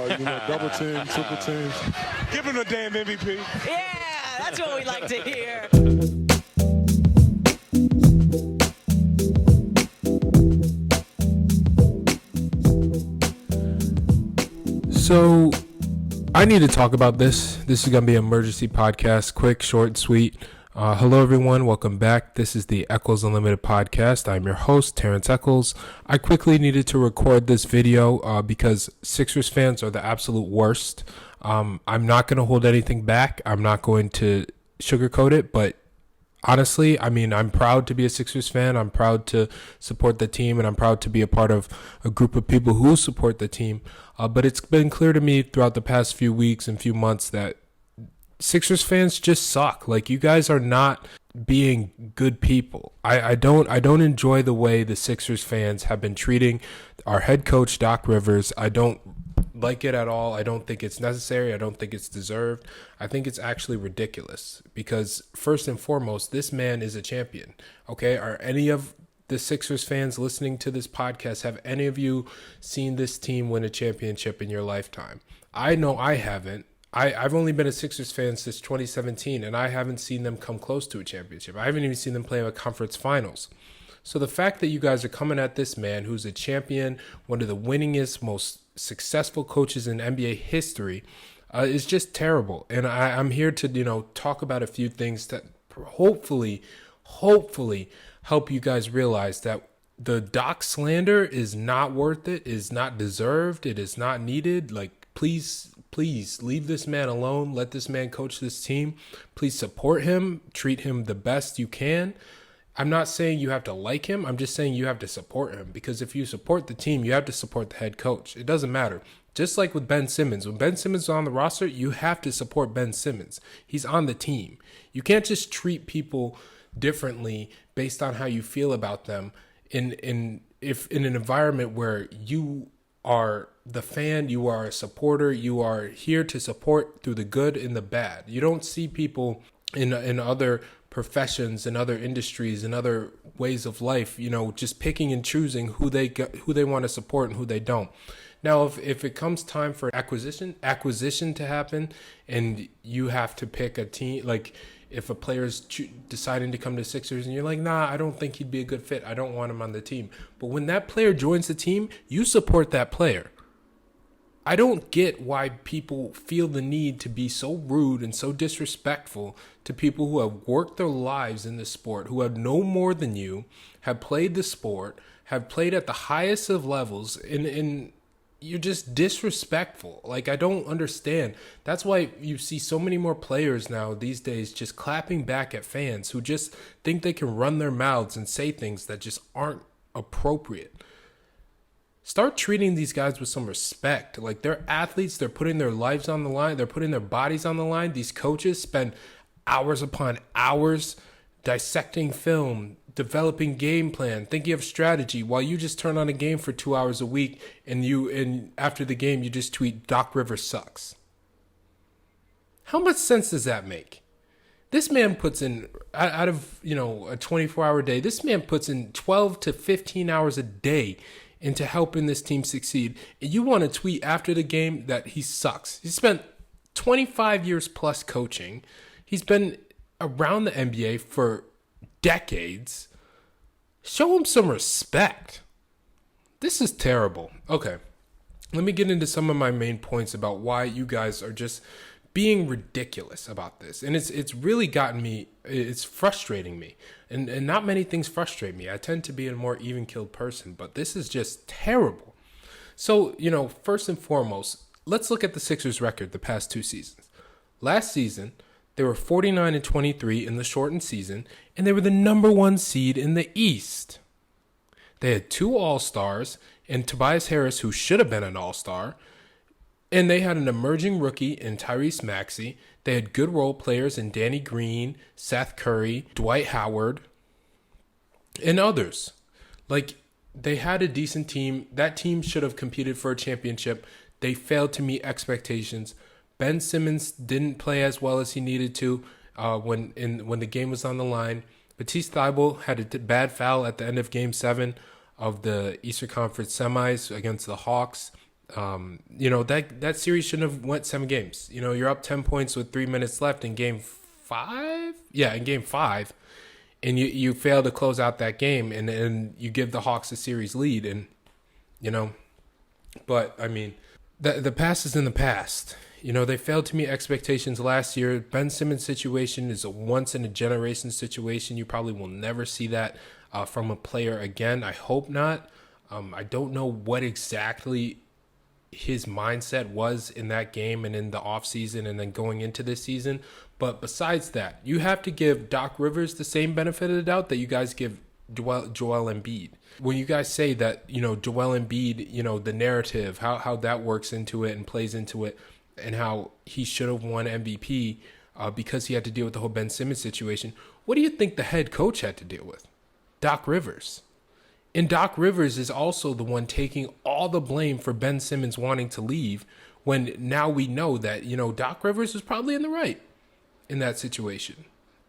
double team, triple teams. Give him a damn MVP. Yeah, that's what we like to hear. So, I need to talk about this. This is going to be an emergency podcast, quick, short, and sweet. Hello, everyone. Welcome back. This is the Echols Unlimited podcast. I'm your host, Terrence Echols. I quickly needed to record this video because Sixers fans are the absolute worst. I'm not going to hold anything back. I'm not going to sugarcoat it, but honestly, I mean, I'm proud to be a Sixers fan. I'm proud to support the team, and I'm proud to be a part of a group of people who support the team. But it's been clear to me throughout the past few weeks and few months that Sixers fans just suck. Like, you guys are not being good people. I don't enjoy the way the Sixers fans have been treating our head coach, Doc Rivers. I don't like it at all. I don't think it's necessary. I don't think it's deserved. I think it's actually ridiculous because, first and foremost, this man is a champion. Okay, are any of the Sixers fans listening to this podcast, have any of you seen this team win a championship in your lifetime? I know I haven't. I've only been a Sixers fan since 2017, and I haven't seen them come close to a championship. I haven't even seen them play a conference finals. So the fact that you guys are coming at this man who's a champion, one of the winningest, most successful coaches in NBA history, is just terrible. And I'm here to, talk about a few things that hopefully help you guys realize that the Doc slander is not worth it, is not deserved, it is not needed. Like, please leave this man alone. Let this man coach this team. Please support him. Treat him the best you can. I'm not saying you have to like him. I'm just saying you have to support him, because if you support the team, you have to support the head coach. It doesn't matter. Just like with Ben Simmons. When Ben Simmons is on the roster, you have to support Ben Simmons. He's on the team. You can't just treat people differently based on how you feel about them in an environment where you are the fan, you are a supporter, you are here to support through the good and the bad. You don't see people in other professions and other industries and other ways of life, just picking and choosing who they want to support and who they don't. Now, if it comes time for acquisition to happen, and you have to pick a team, like if a player's deciding to come to Sixers and you're like, nah, I don't think he'd be a good fit, I don't want him on the team. But when that player joins the team, you support that player. I don't get why people feel the need to be so rude and so disrespectful to people who have worked their lives in the sport, who have no more than you, have played the sport, have played at the highest of levels, and you're just disrespectful. Like, I don't understand. That's why you see so many more players now these days just clapping back at fans who just think they can run their mouths and say things that just aren't appropriate. Start treating these guys with some respect. Like, they're athletes. They're putting their lives on the line. They're putting their bodies on the line. These coaches spend hours upon hours dissecting film, developing game plan, thinking of strategy, while you just turn on a game for 2 hours a week and after the game you just tweet, Doc Rivers sucks. How much sense does that make? This man puts in, out of a 24-hour day, this man puts in 12 to 15 hours a day into helping this team succeed. And you want to tweet after the game that he sucks. He spent 25 years plus coaching. He's been around the NBA for decades. Show him some respect. This is terrible. Okay, let me get into some of my main points about why you guys are just being ridiculous about this. And it's really gotten me, it's frustrating me. And not many things frustrate me. I tend to be a more even-keeled person, but this is just terrible. So, first and foremost, let's look at the Sixers record the past two seasons. Last season, they were 49-23 in the shortened season, and they were the number one seed in the East. They had two All-Stars, and Tobias Harris, who should have been an All-Star, and they had an emerging rookie in Tyrese Maxey. They had good role players in Danny Green, Seth Curry, Dwight Howard, and others. Like, they had a decent team. That team should have competed for a championship. They failed to meet expectations. Ben Simmons didn't play as well as he needed to when the game was on the line. Matisse Thybulle had a bad foul at the end of Game 7 of the Eastern Conference semis against the Hawks. That series shouldn't have went 7 games. You're up 10 points with 3 minutes left in game 5. Yeah, in game 5. And you fail to close out that game, and you give the Hawks a series lead. And, but, I mean, the past is in the past. They failed to meet expectations last year. Ben Simmons' situation is a once-in-a-generation situation. You probably will never see that from a player again. I hope not. I don't know what exactly his mindset was in that game and in the offseason and then going into this season. But besides that, you have to give Doc Rivers the same benefit of the doubt that you guys give Joel Embiid. When you guys say that, Joel Embiid, the narrative, how that works into it and plays into it, and how he should have won MVP because he had to deal with the whole Ben Simmons situation, what do you think the head coach had to deal with? Doc Rivers. And Doc Rivers is also the one taking all the blame for Ben Simmons wanting to leave, when now we know that, Doc Rivers was probably in the right in that situation.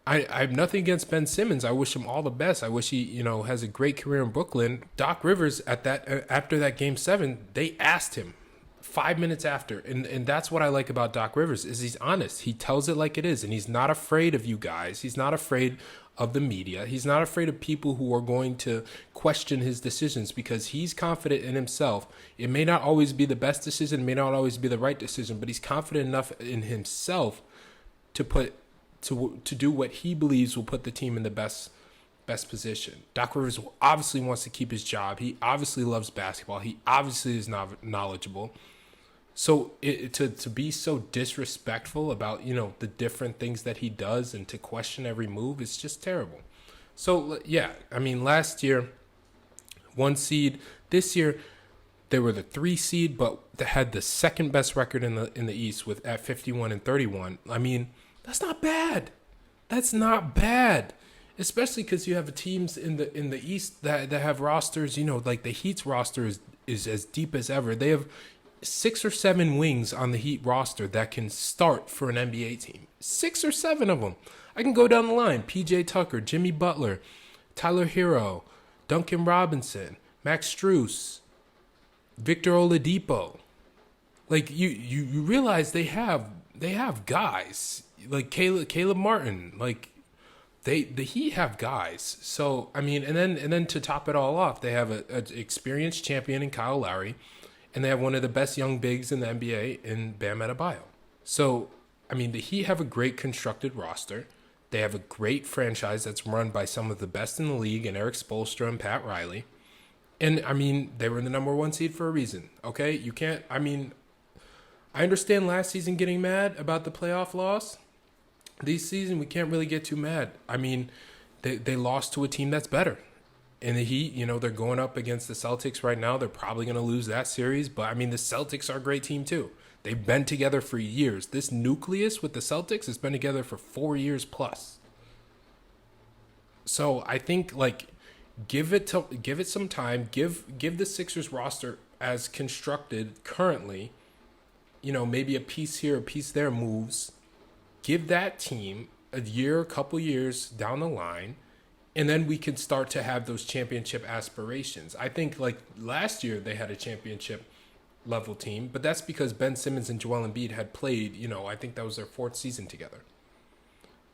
I have nothing against Ben Simmons. I wish him all the best. I wish he, has a great career in Brooklyn. Doc Rivers, after that Game 7, they asked him 5 minutes after. And that's what I like about Doc Rivers, is he's honest. He tells it like it is, and he's not afraid of you guys. He's not afraid of the media. He's not afraid of people who are going to question his decisions, because he's confident in himself. It may not always be the best decision, it may not always be the right decision, but he's confident enough in himself to do what he believes will put the team in the best position. Doc Rivers obviously wants to keep his job. He obviously loves basketball. He obviously is knowledgeable. So to be so disrespectful about, the different things that he does and to question every move is just terrible. So, yeah, I mean, last year, 1 seed. This year, they were the 3 seed, but they had the second best record in the East at 51-31. I mean, that's not bad. That's not bad. Especially because you have teams in the East that have rosters, like the Heat's roster is as deep as ever. They have 6 or 7 wings on the Heat roster that can start for an NBA team. 6 or 7 of them. I can go down the line. PJ Tucker, Jimmy Butler, Tyler Hero, Duncan Robinson, Max Strus, Victor Oladipo. Like you realize they have guys like Caleb Martin. Like the Heat have guys. So I mean, and then to top it all off, they have an experienced champion in Kyle Lowry. And they have one of the best young bigs in the NBA in Bam Adebayo. So, I mean, the Heat have a great constructed roster. They have a great franchise that's run by some of the best in the league, and Eric Spoelstra and Pat Riley. And, I mean, they were the number 1 seed for a reason, okay? You can't, I mean, I understand last season getting mad about the playoff loss. This season, we can't really get too mad. I mean, they lost to a team that's better. And the Heat, they're going up against the Celtics right now. They're probably going to lose that series. But, I mean, the Celtics are a great team, too. They've been together for years. This nucleus with the Celtics has been together for 4 years plus. So, I think, give it some time. Give the Sixers roster as constructed currently, maybe a piece here, a piece there moves. Give that team a couple years down the line. And then we can start to have those championship aspirations. I think last year they had a championship level team, but that's because Ben Simmons and Joel Embiid had played, I think that was their 4th season together.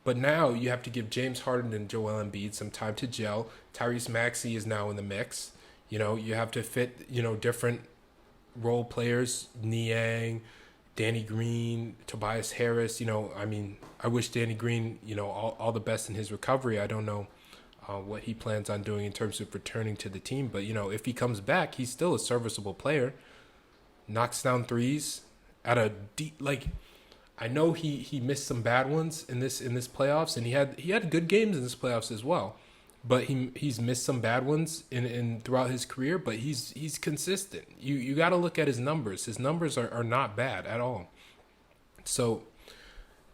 But now you have to give James Harden and Joel Embiid some time to gel. Tyrese Maxey is now in the mix. You have to fit, different role players, Niang, Danny Green, Tobias Harris. I wish Danny Green, all the best in his recovery. I don't know what he plans on doing in terms of returning to the team. But, if he comes back, he's still a serviceable player. Knocks down threes at a deep, I know he missed some bad ones in this playoffs, and he had good games in this playoffs as well. But he's missed some bad ones in throughout his career, but he's consistent. You got to look at his numbers. His numbers are not bad at all. So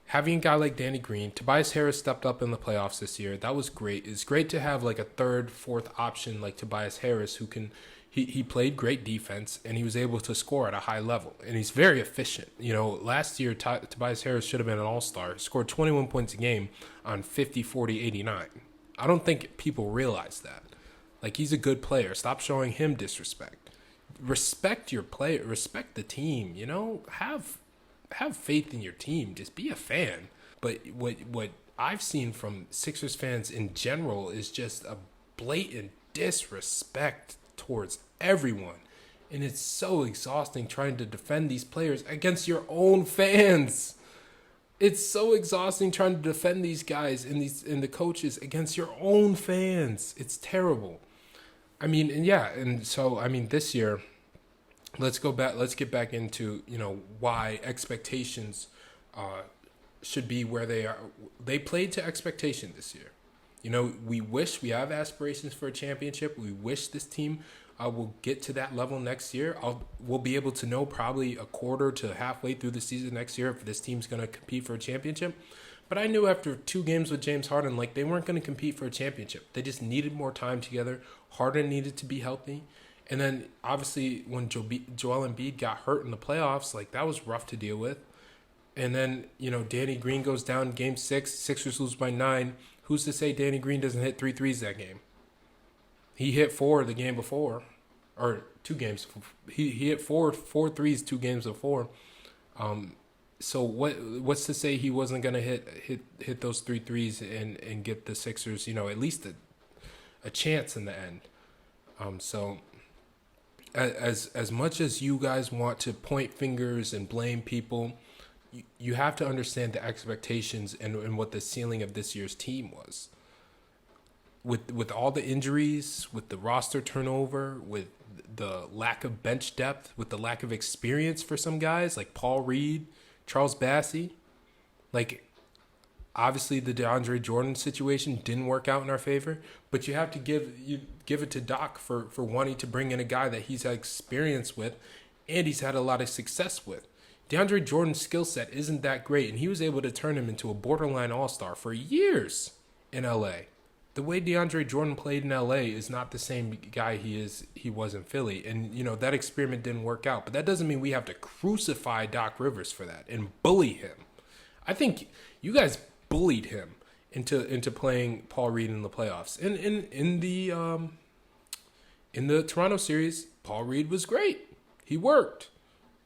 having a guy like Danny Green, Tobias Harris stepped up in the playoffs this year. That was great. It's great to have a 3rd, 4th option like Tobias Harris who can. He played great defense, and he was able to score at a high level, and he's very efficient. Last year Tobias Harris should have been an all-star. He scored 21 points a game on 50, 40, 89. I don't think people realize that. He's a good player. Stop showing him disrespect. respect your player, respect the team. Have faith in your team. Just be a fan. But what I've seen from Sixers fans in general is just a blatant disrespect towards everyone. And it's so exhausting trying to defend these players against your own fans. It's so exhausting trying to defend these guys and the coaches against your own fans. It's terrible. This year, let's get back into, why expectations should be where they are. They played to expectation this year. We have aspirations for a championship. We wish this team will get to that level next year. We'll be able to know probably a quarter to halfway through the season next year if this team's going to compete for a championship. But I knew after 2 games with James Harden, they weren't going to compete for a championship. They just needed more time together. Harden needed to be healthy. And then, obviously, when Joel Embiid got hurt in the playoffs, that was rough to deal with. And then, Danny Green goes down Game 6. Sixers lose by 9. Who's to say Danny Green doesn't hit 3 threes that game? He hit 4 the game before. Or 2 games. He hit 4 threes 2 games before. So what's to say he wasn't going to hit those 3 threes and get the Sixers, at least a chance in the end. So as much as you guys want to point fingers and blame people, you have to understand the expectations and what the ceiling of this year's team was. With all the injuries, with the roster turnover, with the lack of bench depth, with the lack of experience for some guys like Paul Reed, Charles Bassey, obviously the DeAndre Jordan situation didn't work out in our favor, but you have to give it to Doc for wanting to bring in a guy that he's had experience with and he's had a lot of success with. DeAndre Jordan's skill set isn't that great, and he was able to turn him into a borderline all-star for years in LA. The way DeAndre Jordan played in LA is not the same guy he was in Philly. And, that experiment didn't work out. But that doesn't mean we have to crucify Doc Rivers for that and bully him. I think you guys bullied him into playing Paul Reed in the playoffs. In the Toronto series, Paul Reed was great. He worked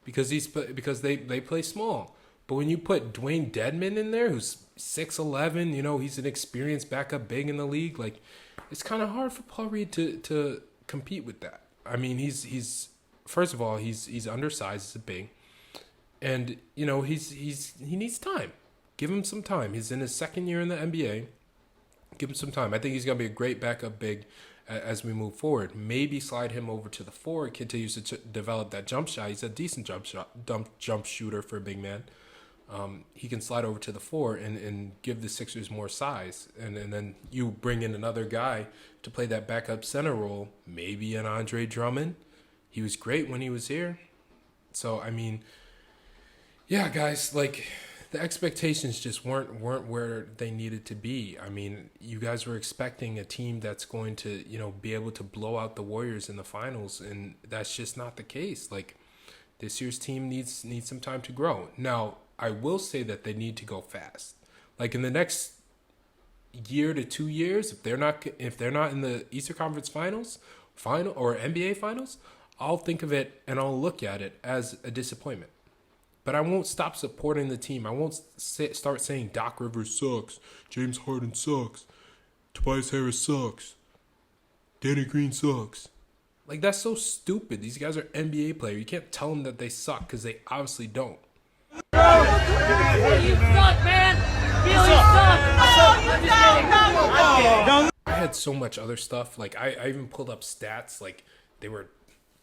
because they play small. But when you put Dwayne Dedmon in there, who's 6'11", he's an experienced backup big in the league. It's kind of hard for Paul Reed to compete with that. I mean, he's first of all, he's undersized as a big, and he needs time. Give him some time. He's in his 2nd year in the NBA. Give him some time. I think he's gonna be a great backup big as we move forward. Maybe slide him over to the 4. Continues to develop that jump shot. He's a decent jump shooter for a big man. He can slide over to the 4 and give the Sixers more size. And then you bring in another guy to play that backup center role, maybe an Andre Drummond. He was great when he was here. So, yeah, guys, the expectations just weren't where they needed to be. You guys were expecting a team that's going to, be able to blow out the Warriors in the finals, and that's just not the case. This year's team needs some time to grow. Now, I will say that they need to go fast. In the next year to 2 years, if they're not in the Eastern Conference Finals or NBA Finals, I'll think of it and I'll look at it as a disappointment. But I won't stop supporting the team. I won't start saying Doc Rivers sucks, James Harden sucks, Tobias Harris sucks, Danny Green sucks. That's so stupid. These guys are NBA players. You can't tell them that they suck because they obviously don't. You suck, man. I had so much other stuff. I even pulled up stats. They were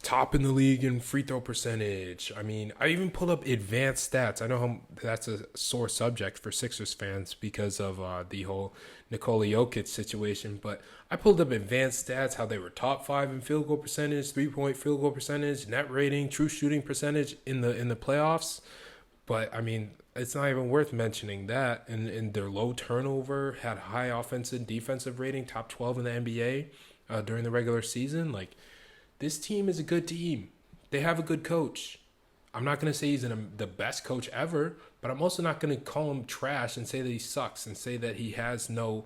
top in the league in free throw percentage. I even pulled up advanced stats. I know how that's a sore subject for Sixers fans because of the whole Nikola Jokic situation. But I pulled up advanced stats, how they were top 5 in field goal percentage, 3-point field goal percentage, net rating, true shooting percentage in the playoffs. But, it's not even worth mentioning that. And their low turnover, had high offensive, defensive rating, top 12 in the NBA during the regular season. This team is a good team. They have a good coach. I'm not going to say he's the best coach ever, but I'm also not going to call him trash and say that he sucks and say that he has no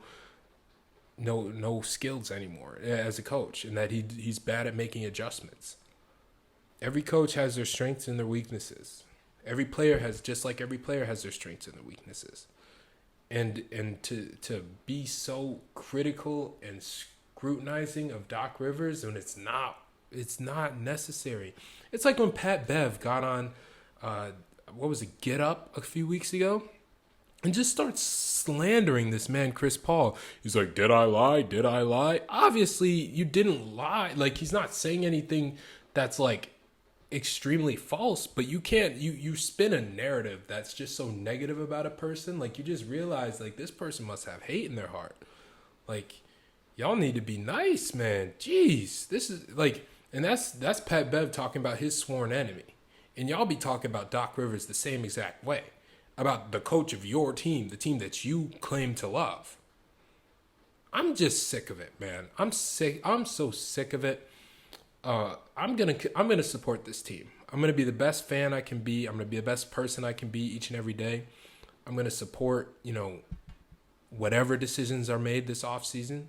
skills anymore as a coach and that he's bad at making adjustments. every coach has their strengths and their weaknesses. Every player has their strengths and their weaknesses. And to be so critical and scrutinizing of Doc Rivers when it's not necessary. It's like when Pat Bev got on Get Up a few weeks ago and just starts slandering this man Chris Paul. He's like, did I lie? Obviously you didn't lie. Like, he's not saying anything that's like extremely false, but you can't you spin a narrative that's just so negative about a person. Like, you just realize, like, this person must have hate in their heart. Like, y'all need to be nice, man. Jeez, this is like, and that's Pat Bev talking about his sworn enemy, and y'all be talking about Doc Rivers the same exact way about the coach of your team, the team that you claim to love. I'm just sick of it, man. I'm so sick of it. I'm gonna support this team. I'm gonna be the best fan I can be. I'm gonna be the best person I can be each and every day. I'm gonna support, whatever decisions are made this offseason.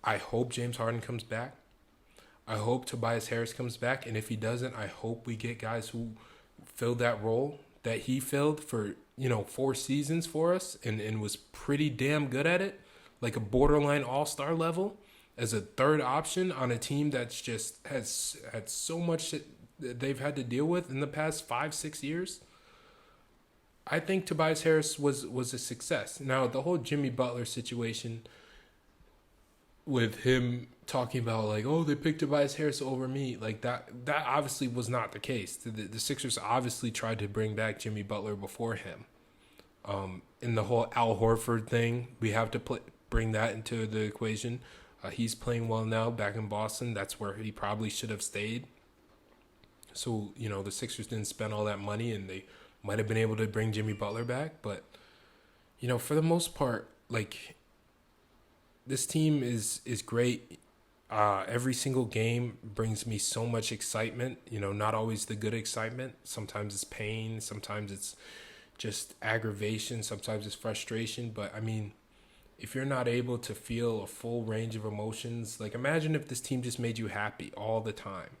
I hope James Harden comes back. I hope Tobias Harris comes back, and if he doesn't, I hope we get guys who fill that role that he filled for 4 seasons for us and was pretty damn good at it, like a borderline all-star level, as a third option on a team that's just has had so much that they've had to deal with in the past 5-6 years. I think Tobias Harris was a success. Now, the whole Jimmy Butler situation with him talking about, like, oh, they picked Tobias Harris over me, like that obviously was not the case. The Sixers obviously tried to bring back Jimmy Butler before him. In the whole Al Horford thing, we have to bring that into the equation. He's playing well now back in Boston. That's where he probably should have stayed. So, the Sixers didn't spend all that money, and they might have been able to bring Jimmy Butler back. But, for the most part, like, this team is great. Every single game brings me so much excitement. Not always the good excitement. Sometimes it's pain. Sometimes it's just aggravation. Sometimes it's frustration. But, if you're not able to feel a full range of emotions, like, imagine if this team just made you happy all the time.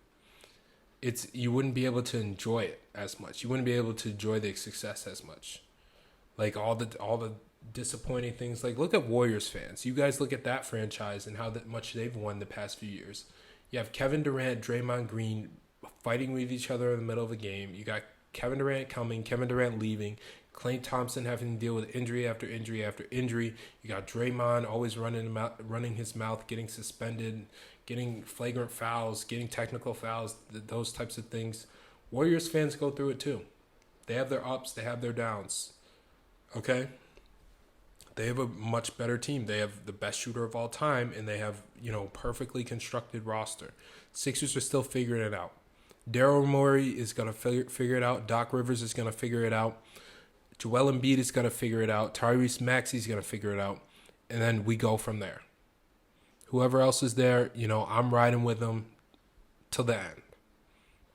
You wouldn't be able to enjoy it as much. You wouldn't be able to enjoy the success as much. Like, all the disappointing things. Like, look at Warriors fans. You guys look at that franchise and how much they've won the past few years. You have Kevin Durant, Draymond Green fighting with each other in the middle of a game. You got Kevin Durant coming, Kevin Durant leaving, Klay Thompson having to deal with injury after injury after injury. You got Draymond always running his mouth, getting suspended, getting flagrant fouls, getting technical fouls, those types of things. Warriors fans go through it too. They have their ups, they have their downs. Okay? They have a much better team. They have the best shooter of all time, and they have, perfectly constructed roster. Sixers are still figuring it out. Daryl Morey is going to figure it out. Doc Rivers is going to figure it out. Joel Embiid is going to figure it out. Tyrese Maxey is going to figure it out. And then we go from there. Whoever else is there, I'm riding with them till the end.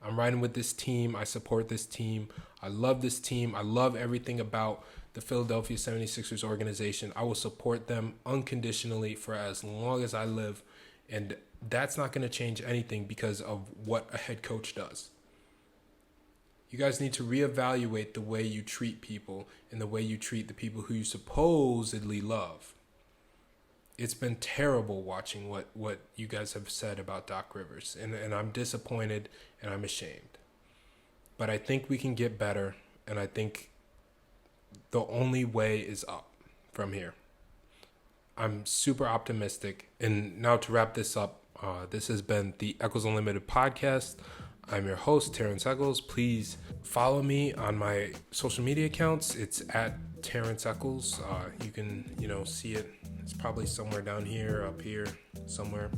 I'm riding with this team. I support this team. I love this team. I love everything about the Philadelphia 76ers organization. I will support them unconditionally for as long as I live. And that's not going to change anything because of what a head coach does. You guys need to reevaluate the way you treat people and the way you treat the people who you supposedly love. It's been terrible watching what you guys have said about Doc Rivers. And I'm disappointed and I'm ashamed. But I think we can get better. And I think the only way is up from here. I'm super optimistic. And now to wrap this up, this has been the Echols Unlimited podcast. I'm your host, Terrence Echols. Please follow me on my social media accounts. It's at Terrence Echols. You can, see it. It's probably somewhere down here, up here, somewhere.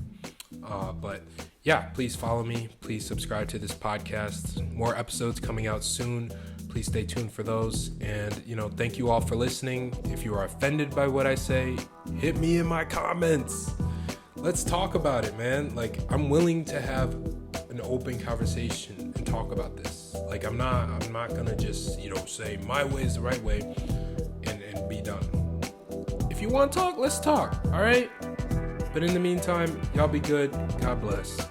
But yeah, please follow me. Please subscribe to this podcast. More episodes coming out soon. Please stay tuned for those. And, thank you all for listening. If you are offended by what I say, hit me in my comments. Let's talk about it, man. Like, I'm willing to have an open conversation and talk about this. Like, I'm not gonna just, say my way is the right way and be done. If you want to talk, let's talk, all right? But in the meantime, y'all be good. God bless.